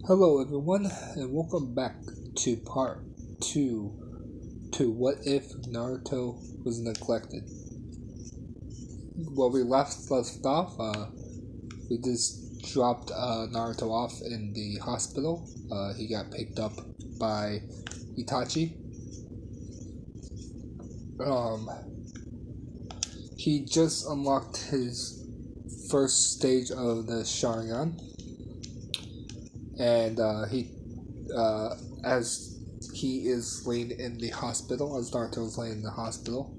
Hello everyone and welcome back to part 2 to What If Naruto Was Neglected. Where we left off, we just dropped Naruto off in the hospital. He got picked up by Itachi. He just unlocked his first stage of the Sharingan. And as he is laying in the hospital, as Naruto is laying in the hospital,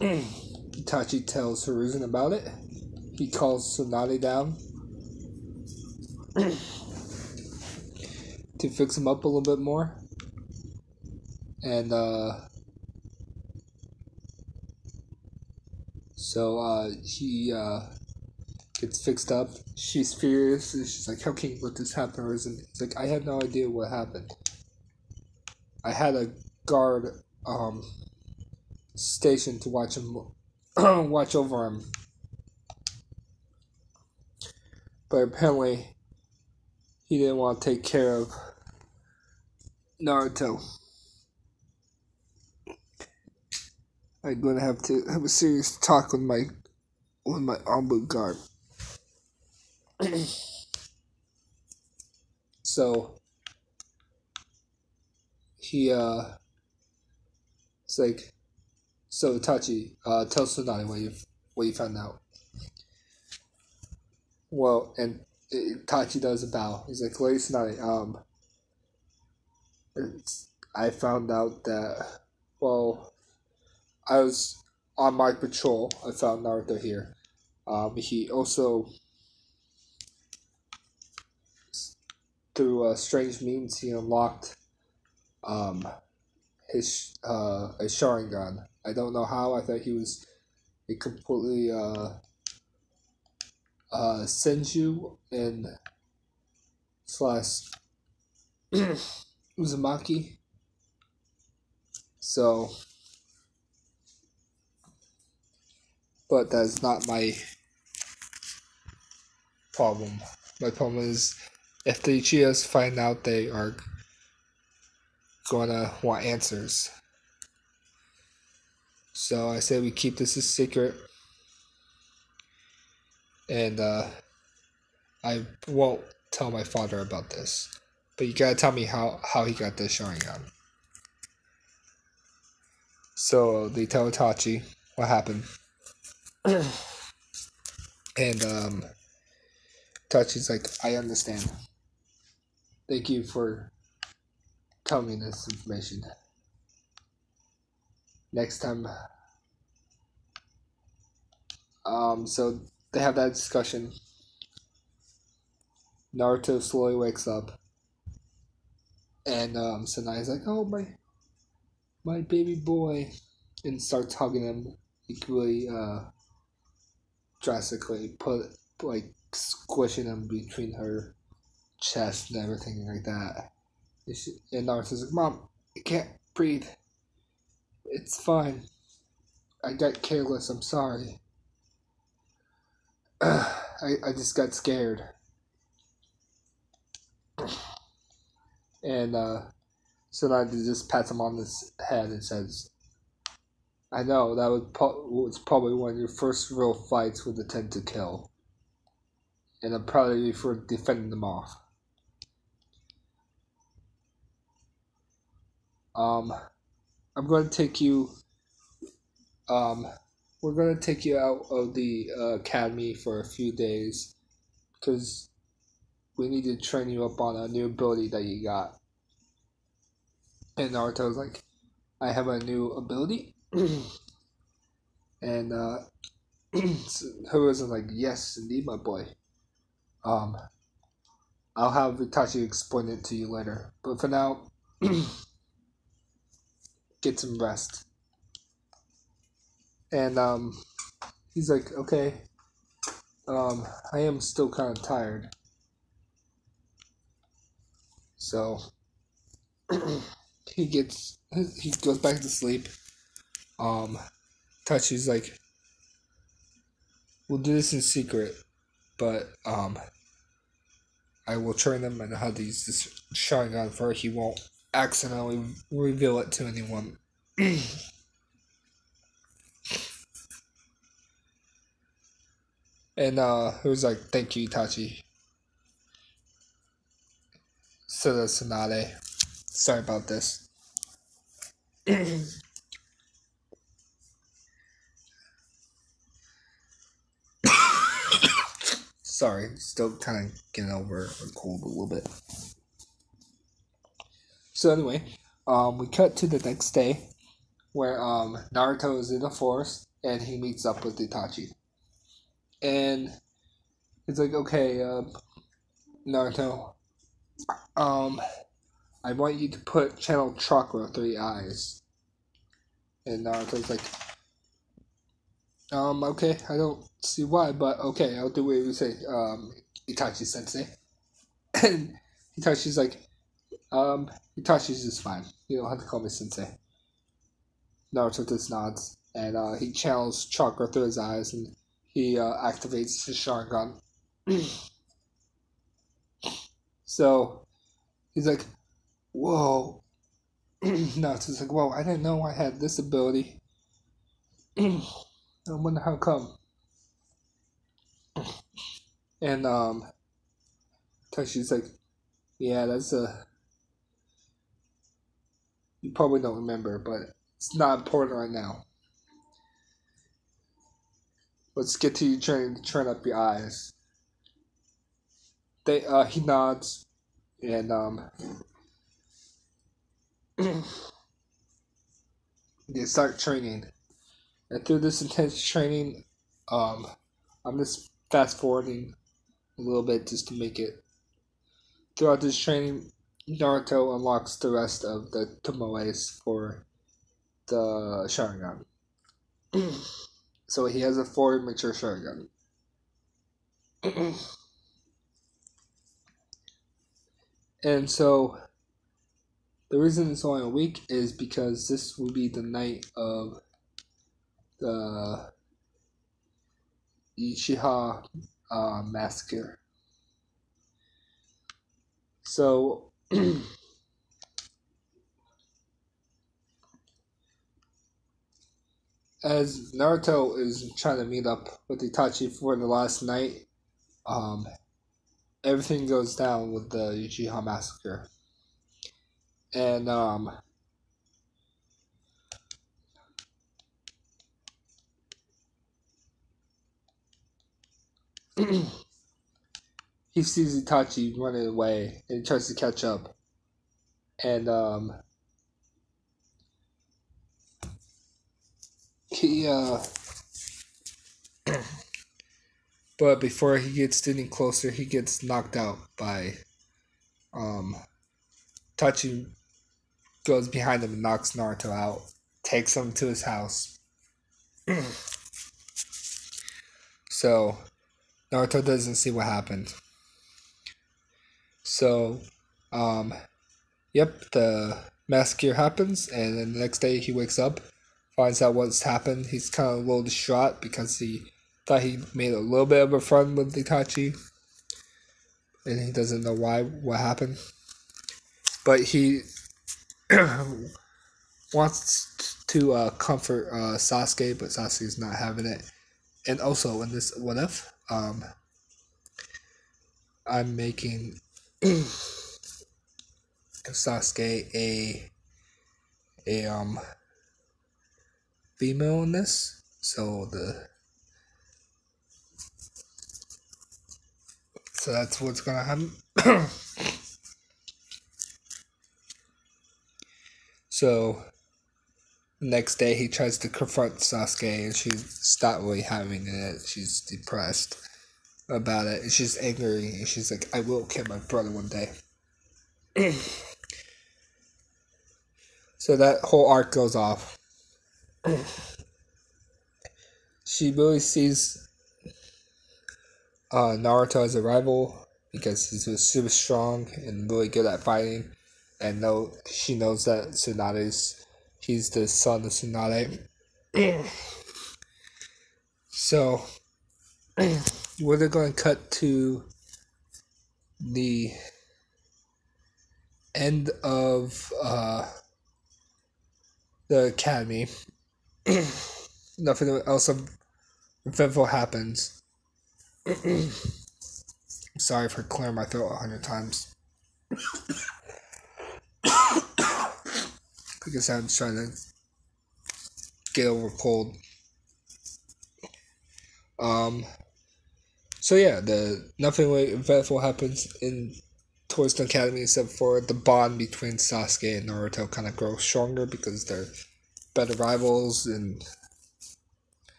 Itachi tells Hiruzen about it. He calls Tsunade down to fix him up a little bit more. And he gets fixed up. She's furious. And she's like, "How can you let this happen?" And he's like, "I had no idea what happened. I had a guard stationed to watch him, watch over him. But apparently, he didn't want to take care of Naruto. I'm gonna have to have a serious talk with my ombu guard." So he it's like, "So Itachi, tell Tsunade what you found out." Well, and Itachi does a bow. He's like, "Lady Tsunade, I found out that, well, I was on my patrol. I found Naruto here. He also, through strange means, he unlocked his a Sharingan. I don't know how. I thought he was a completely Senju and slash Uzumaki. So, but that's not my problem. My problem is if the Uchihas find out, they are gonna want answers. So I say we keep this a secret, and I won't tell my father about this. But you gotta tell me how he got this Sharingan. So they tell Itachi what happened. And Itachi's like, "I understand. Thank you for telling me this information. Next time." So they have that discussion. Naruto slowly wakes up, and Sanae's like, "Oh, my baby boy," and starts hugging him equally drastically, squishing him between her chest and everything like that. And Naruto's like, "Mom, I can't breathe. It's fine. I got careless. I'm sorry. I just got scared." And Tsunade just pats him on his head and says, "I know that was probably one of your first real fights with intent to kill, and I'm proud of you for defending them off. I'm going to take you. We're going to take you out of the academy for a few days because we need to train you up on a new ability that you got." And Naruto's like, "I have a new ability?" And Hiruzen's like, "Yes, indeed, my boy. I'll have Itachi explain it to you later. But for now, get some rest." And he's like, "Okay. I am still kind of tired." So he goes back to sleep. Itachi's like, "We'll do this in secret, but I will train him on how to use this Sharingan for he won't accidentally reveal it to anyone. And he was like, "Thank you, Itachi." So the Tsunade. Sorry about this. Sorry, still kind of getting over a cold a little bit. So anyway, we cut to the next day where Naruto is in the forest and he meets up with Itachi. And it's like, okay, Naruto, I want you to put channel chakra through your eyes. And Naruto's like, okay, I don't see why, but okay, I'll do what you say, Itachi sensei. And Itachi's like, Itachi's just fine. You don't have to call me sensei. Naruto just nods, and he channels chakra through his eyes, and he activates his Sharingan. So he's like, whoa. Naruto's like, whoa, I didn't know I had this ability. I wonder how come. And Tashi's like, yeah, that's you probably don't remember, but it's not important right now. Let's get to you trying to turn up your eyes. He nods, and they start training. And through this intense training, I'm just fast forwarding a little bit just to make it. Throughout this training, Naruto unlocks the rest of the Tomoes for the Sharingan. So he has a fully mature Sharingan. And so the reason it's only a week is because this will be the night of the Uchiha massacre. So as Naruto is trying to meet up with Itachi for the last night, everything goes down with the Uchiha massacre. And he sees Itachi running away and he tries to catch up. And he but before he gets any closer, he gets knocked out by Itachi goes behind him and knocks Naruto out, takes him to his house. So Naruto doesn't see what happened. So, yep, the massacre happens, and then the next day he wakes up, finds out what's happened. He's kind of a little distraught because he thought he made a little bit of a friend with Itachi, and he doesn't know what happened. But he wants to comfort Sasuke, but Sasuke's not having it. And also in this what if, I'm making Sasuke a female in this, so that's what's gonna happen. So next day he tries to confront Sasuke, and she's not really having it. She's depressed about it, and she's angry, and she's like, I will kill my brother one day. So that whole arc goes off. She really sees Naruto as a rival because he's super strong and really good at fighting, and she knows that he's the son of Tsunade. So we're going to cut to the end of the academy, nothing else eventful happens. Sorry for clearing my throat 100 times. I guess I'm trying to get over a cold. So yeah, the nothing really eventful happens in towards the academy except for the bond between Sasuke and Naruto kind of grows stronger because they're better rivals and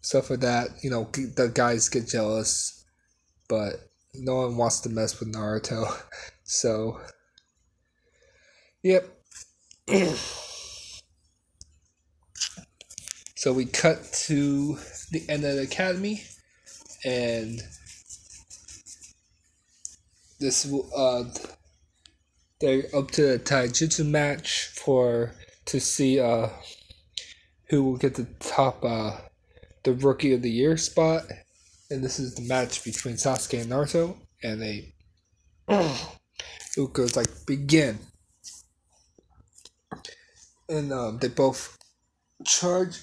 stuff like that. You know, the guys get jealous, but no one wants to mess with Naruto. So, yep. So we cut to the end of the academy, and this they're up to a taijutsu match for to see who will get the top the rookie of the year spot, and this is the match between Sasuke and Naruto, and they Uko's like begin, and they both charge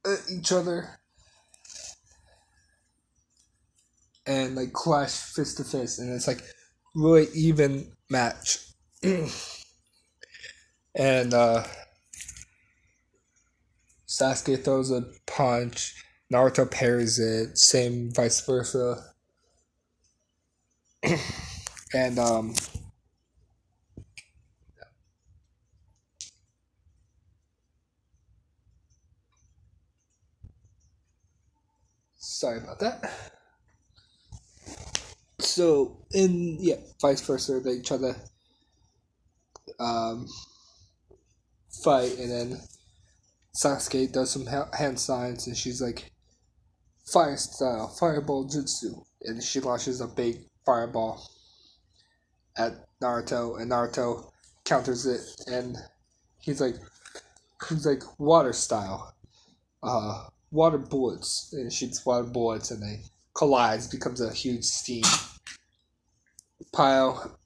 at each other and like clash fist to fist, and it's like really even match. And Sasuke throws a punch, Naruto parries it, same vice versa. And sorry about that. So in vice versa, they try to um, fight, and then Sasuke does some hand signs, and she's like, "Fire style, fireball jutsu," and she launches a big fireball at Naruto, and Naruto counters it, and he's like, water style, water bullets, and shoots water bullets, and they collides, becomes a huge steam pile.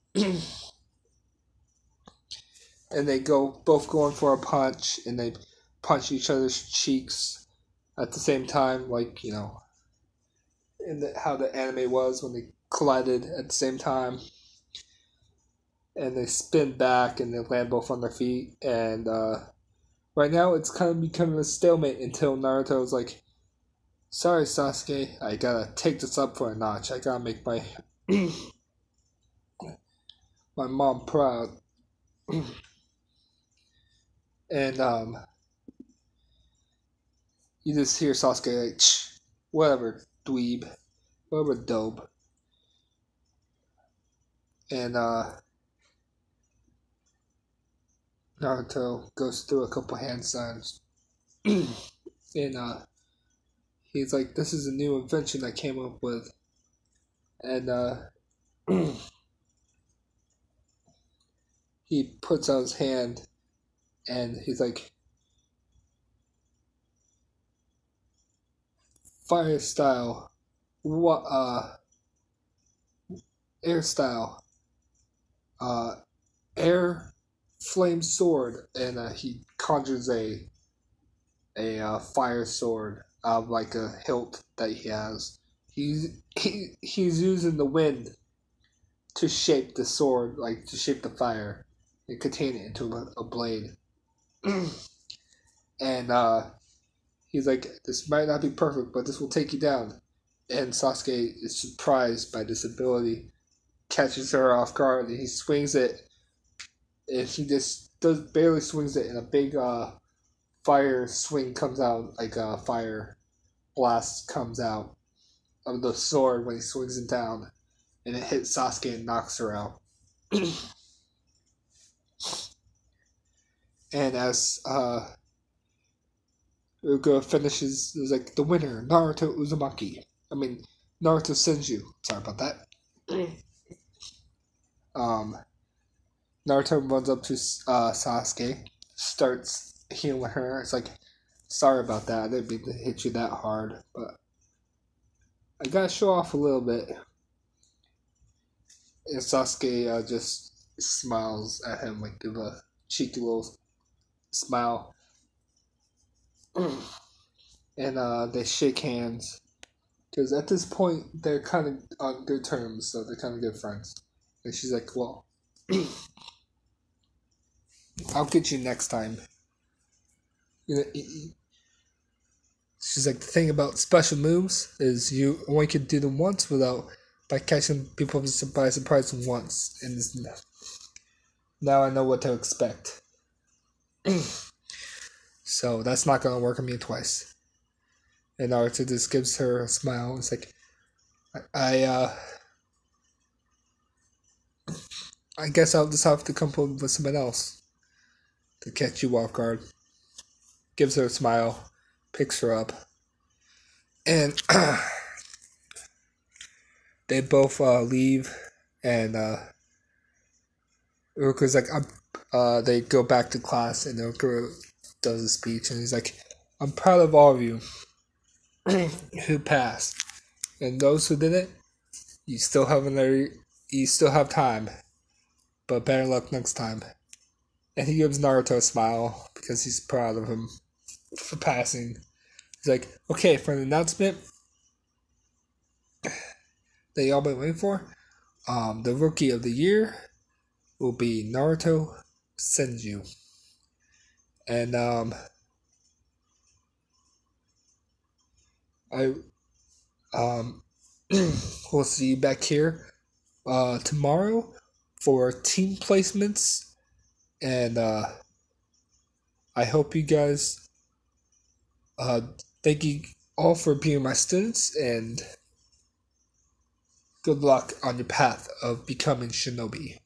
And they go both going for a punch, and they punch each other's cheeks at the same time, like in how the anime was when they collided at the same time. And they spin back, and they land both on their feet. And right now, it's kind of becoming a stalemate until Naruto's like, "Sorry, Sasuke, I gotta take this up for a notch. I gotta make my my mom proud." And you just hear Sasuke like, "Whatever, dweeb, whatever, dope." And Naruto goes through a couple hand signs, and he's like, "This is a new invention I came up with," and he puts out his hand, and he's like, "Fire style, what air style, uh, air flame sword," and he conjures a fire sword out of like a hilt that he has. He's using the wind to shape the sword, like to shape the fire and contain it into a blade. And he's like, "This might not be perfect, but this will take you down." And Sasuke is surprised by this ability, catches her off guard, and he swings it, and he just barely swings it, and a big fire swing comes out, like a fire blast comes out of the sword when he swings it down, and it hits Sasuke and knocks her out. And as Uga finishes, is like, "The winner, Naruto Uzumaki." I mean, Naruto Senju. Sorry about that. um, Naruto runs up to Sasuke, starts healing her. It's like, "Sorry about that. I didn't mean to hit you that hard, but I gotta show off a little bit." And Sasuke just smiles at him, like give a cheeky little smile, and they shake hands. Because at this point they're kind of on good terms, so they're kind of good friends. And she's like, "Well, I'll get you next time." You know, she's like, "The thing about special moves is you only can do them once without by catching people by surprise once, and now I know what to expect. So that's not gonna work on me twice." And Naruto just gives her a smile. It's like, I guess I'll just have to come up with someone else to catch you off guard. Gives her a smile, picks her up, and they both leave. And Uruka's like, they go back to class, and Uruka does a speech, and he's like, "I'm proud of all of you who passed, and those who didn't, you still have time, but better luck next time." And he gives Naruto a smile because he's proud of him for passing. He's like, "Okay, for an announcement that y'all been waiting for, the rookie of the year will be Naruto Senju." And I we'll see you back here tomorrow for team placements, and I hope you guys thank you all for being my students, and good luck on your path of becoming shinobi.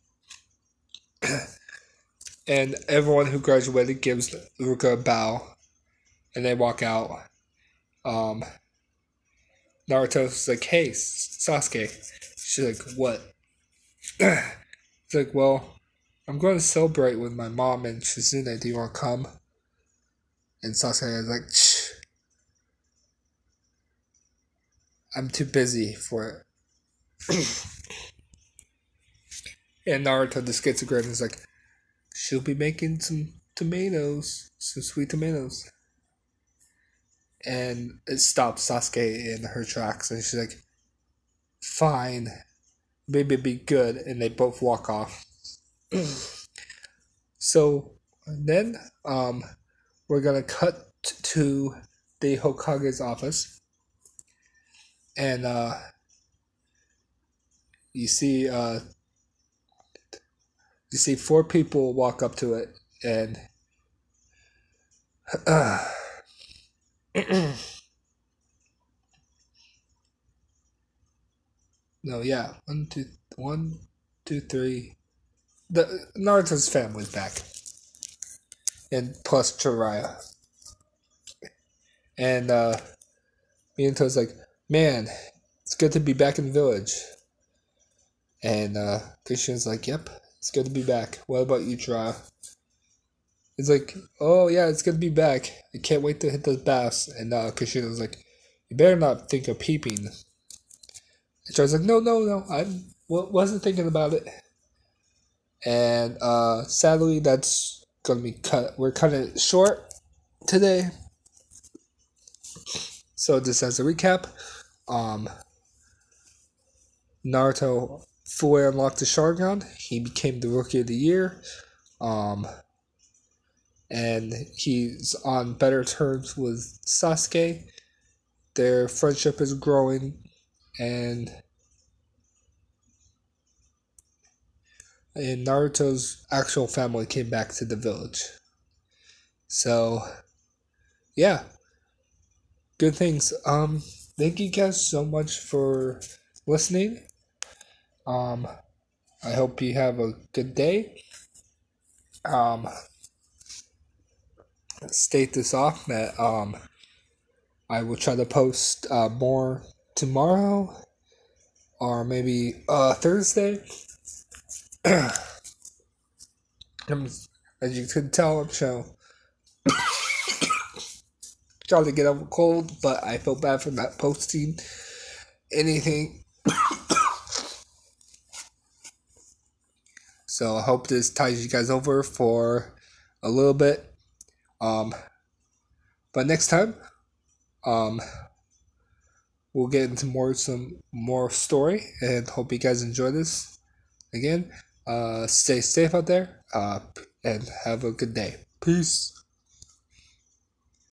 And everyone who graduated gives Uruka a bow, and they walk out. Um, Naruto's like, "Hey, Sasuke." She's like, "What?" It's like, "Well, I'm going to celebrate with my mom and Shizune. Do you want to come?" And Sasuke is like, "Shh, I'm too busy for it." And Naruto just gets a grin and is like, "She'll be making some tomatoes, some sweet tomatoes." And it stops Sasuke in her tracks, and she's like, "Fine, maybe it'd be good." And they both walk off. So then, we're gonna cut to the Hokage's office, and you see, you see four people walk up to it, and no, yeah, one, two, three. The Naruto's family's back, and plus Jiraiya, and Minato's like, "Man, it's good to be back in the village." And Christian's like, "Yep, it's good to be back. What about you, Jiraiya?" It's like, "Oh yeah, it's good to be back. I can't wait to hit those baths." And Christian's like, "You better not think of peeping." And Jiraiya's like, "No, no, no, wasn't thinking about it." And sadly, that's gonna be cut. We're cutting it short today. So just as a recap, um, Naruto fully unlocked the Sharingan. He became the Rookie of the Year. Um, and he's on better terms with Sasuke. Their friendship is growing, and Naruto's actual family came back to the village. So, yeah, good things. Thank you guys so much for listening. Um, I hope you have a good day. State this off that I will try to post more tomorrow or maybe Thursday. As you can tell, I'm trying to get over a cold, but I feel bad for not posting anything. So I hope this ties you guys over for a little bit. Um, but next time, um, we'll get into some more story, and hope you guys enjoy this. Again, stay safe out there, and have a good day. Peace.